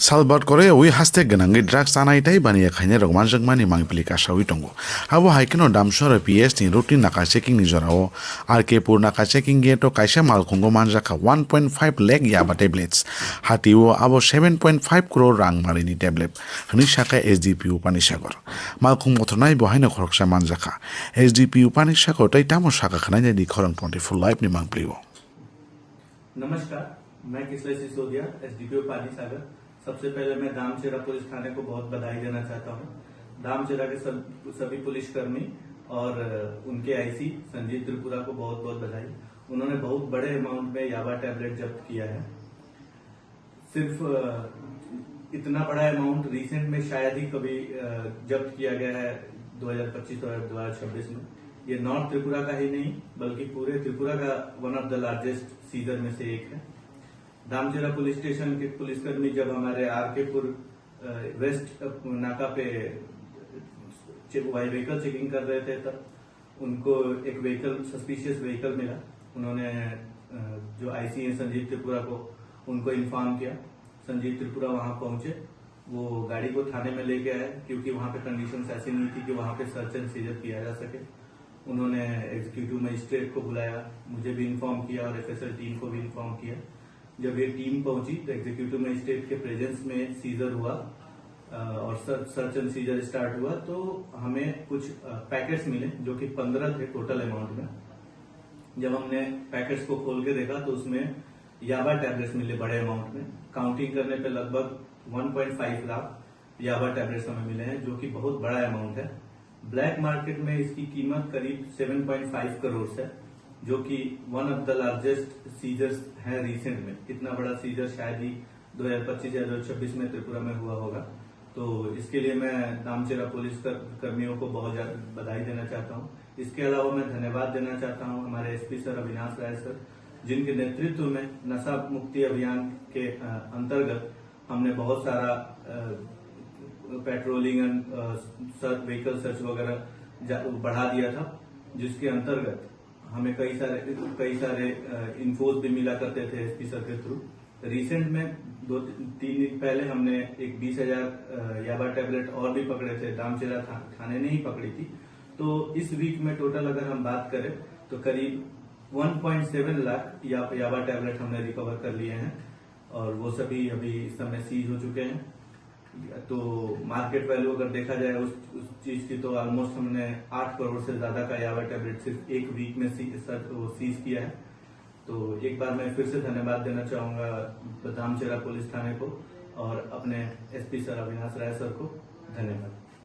Salbat Korea we haste ganangi drugs anaitai bani khanya rogman jagmani mangpili ka shawi tongo abo haikeno damshora PS ni routine naka checking ni jorao RK pur naka checking ge to kaisa mal khongo manja ka 1.5 lakh yaba tablets hatiwo abo 7.5 crore rang mari ni tablet hani shaka SDP Upanishagar mal khong mothonai bohaina khoroksa manja ka SDP Upanishagar tai tamo shaka khana ni khorang 24 live ni mangpiliwo नमस्कार, मैं किशोर Sisodia SDPO पानी सागर। सबसे पहले मैं दामचेरा police थाने को बहुत बधाई देना चाहता हूँ। दामचेरा के सभी पुलिसकर्मी और उनके आईसी संजीव त्रिपुरा को बहुत बहुत बधाई। उन्होंने बहुत बड़े अमाउंट में याबा टैबलेट जब्त किया है। सिर्फ इतना बड़ा अमाउंट रिसेंट में शायद ही कभी जब्त किया गया है 2025 और 2026 में। ये नॉर्थ त्रिपुरा का ही नहीं बल्कि पूरे त्रिपुरा का one of the largest seizure में से एक है। दामचेरा पुलिस स्टेशन के पुलिसकर्मी जब हमारे आरकेपुर वेस्ट नाका पे व्हीकल चेकिंग कर रहे थे तब उनको एक व्हीकल सस्पिशियस व्हीकल मिला। उन्होंने जो आईसी है संजीव त्रिपुरा को उनको इन्फॉर्म किया। संजीव त्रिपुरा वहां पहुंचे, वो गाड़ी को थाने में लेके आए क्योंकि वहां पे कंडीशंस ऐसी नहीं थी कि वहां पे सर्च एंड सीजर किया जा सके। उन्होंने एग्जीक्यूटिव मजिस्ट्रेट को बुलाया, मुझे भी इन्फॉर्म किया और एफएसएल टीम को भी इन्फॉर्म किया। जब ये टीम पहुंची तो एग्जीक्यूटिव मजिस्ट्रेट के प्रेजेंस में सीजर हुआ और सर्च एंड सीजर स्टार्ट हुआ। तो हमें कुछ पैकेट्स मिले जो कि 15 थे टोटल अमाउंट में। जब हमने पैकेट्स को खोल के देखा तो उसमें याबा टैबलेट्स मिले बड़े अमाउंट में। काउंटिंग करने पे लगभग 1.5 लाख याबा टैबलेट्स हमें मिले हैं, जो कि बहुत बड़ा अमाउंट है। ब्लैक मार्केट में इसकी कीमत करीब 7.5 करोड़ है, जो कि one of the largest seizures है रिसेंट में। इतना बड़ा सीजर शायद ही 2025 या 2026 में त्रिपुरा में हुआ होगा। तो इसके लिए मैं दामचेरा पुलिस कर्मियों को बहुत ज्यादा बधाई देना चाहता हूं। इसके अलावा मैं धन्यवाद देना चाहता हूं हमारे SP sir Avinash Rai sir, जिनके नेतृत्व में नशा मुक्ति अभियान के अंतर्गत हमने बहुत सारा पेट्रोलिंग एंड व्हीकल सर्च वगैरह बढ़ा दिया था, जिसके अंतर्गत हमें कई सारे इन्फोज भी मिला करते थे एसपी सर के थ्रू। रिसेंट में 2-3 दिन पहले हमने एक 20,000 याबा टैबलेट और भी पकड़े थे। दामचेरा थाने ने ही पकड़ी थी। तो इस वीक में टोटल अगर हम बात करें तो करीब 1.7 लाख याबा टैबलेट हमने रिकवर कर लिए हैं और वो सभी अभी इस समय सीज हो चुके हैं। तो मार्केट वैल्यू अगर देखा जाए उस चीज की तो ऑलमोस्ट हमने 8 करोड़ से ज्यादा का याबा टैबलेट सिर्फ एक वीक में सीज किया है। तो एक बार मैं फिर से धन्यवाद देना चाहूंगा दामचेरा पुलिस थाने को और अपने SP sir Avinash Rai sir को। धन्यवाद।